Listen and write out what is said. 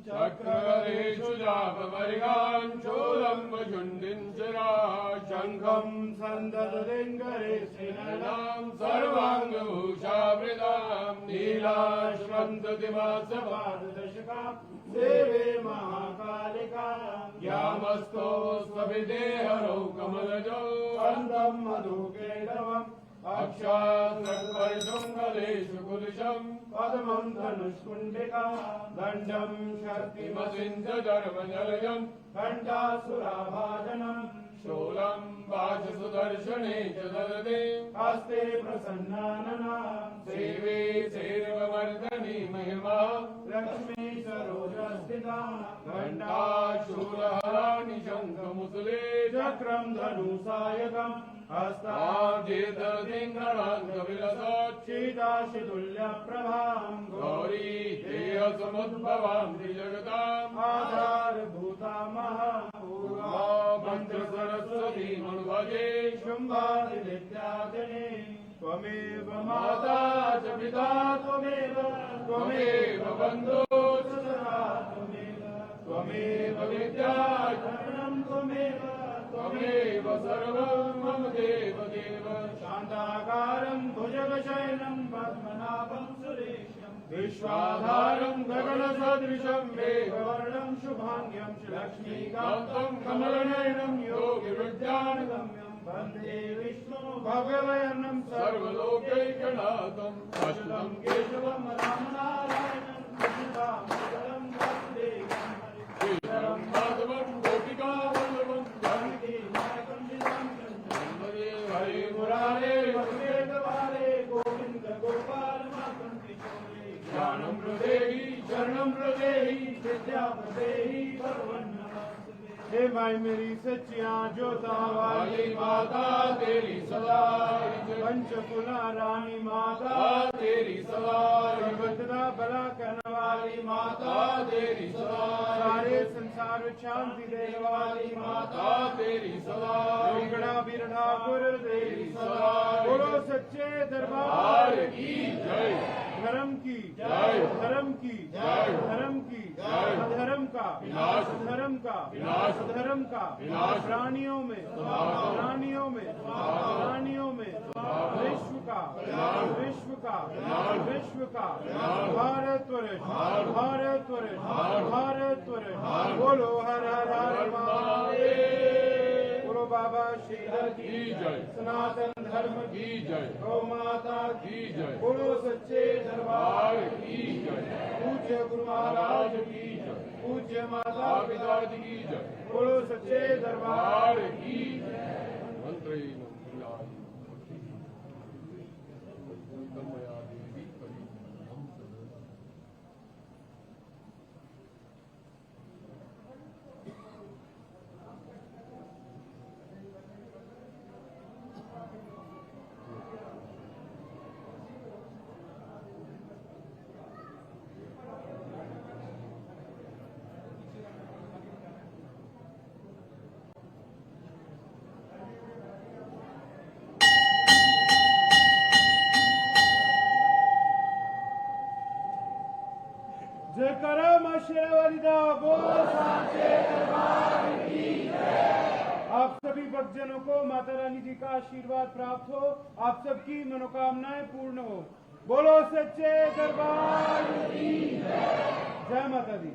चक्रगदेषु जापमरिगान् चोलम्बझुण्डिञ्जरा शङ्खं सन्दददिङ्गरे श्रीनयनां सर्वाङ्गभूषावृतां नीलाश्वन्तदिवासपाददशकां देवे महाकालिकां यामस्तो स्वभिदेहरौ कमलजौ छन्दं मधुकेतवम् अक्षात्परिशृङ्गलेषु कुलशं पद्मं धनुष्कुण्डिका दण्डं शक्तिमसिन्धर्मजलजं घण्टासुराभाजनं शूलं वाचसुदर्शने च ददते हस्ते प्रसन्नानना सेवे सेर्ववर्धनी महिमा लक्ष्मी सरोजस्थिता घण्टाशूलहराणि शङ्खमुसले चक्रं धनुसायकम् हस्ताद्येतदिङ्गणाङ्गविलसच्चिदाशितुल्यप्रभां गौरी देहसमुद्भवां त्रिजगताम् आधारभूतामहा मन्त्रसरस्वतीमनुभजे शुम्भादिविद्याजने त्वमेव माता च पिता त्वमेव बन्धो सदा त्वमेव विद्या शरणं त्वमेव सर्वं मम देव शान्ताकारं भुजगशयनं पद्मनाभं सुरेशं विश्वाधारं गगनसदृशं मेघवर्णं शुभाङ्ग्यं लक्ष्मीकान्तं कमलनयनं योगिविद्यानगम्यं वन्दे विष्णु भव्यवयनं सर्वलोकैकनाथं अच्युतं केशवं रामनारायणं कृष्णदामोदरं वासुदेवं हरिं माधवं गोपिकावल्लभं जानकी हरे मुरारे वसुदेववारे गोविंद गोपाल मातरं किशोरे ज्ञानं प्रदेहि शरणं प्रदेहि विद्या प्रदेहि हे माई मेरी सच्चियां जोता वाली माता तेरी सदा पंचकुला रानी माता तेरी सदा बंदना भला करने वाली माता तेरी सदा सारे संसार शांति देने वाली माता तेरी सदा बिगड़ा बिरढ़ा गुर तेरी सदा बोलो सच्चे दरबार की जय धर्म की जय धर्म की जय धर्म की जय धर्म का विनाश धर्म का विनाश धर्म का विनाश प्राणियों में विश्व का भारत बोलो हर हर हर महादेव बोलो बाबा श्रीधर की जय सनातन धर्म की जय गौ माता की जय बोलो सच्चे दरबार की जय पूज्य गुरु महाराज की जय पूज्य माता पिता की जय बोलो सच्चे दरबार की मंत्री जयकारा मां शेरावाली दा बोलो सांचे दरबार की जय। आप सभी भक्तजनों को माता रानी जी का आशीर्वाद प्राप्त हो, आप सबकी मनोकामनाएं पूर्ण हो। बोलो सच्चे दरबार की जय। जय माता दी।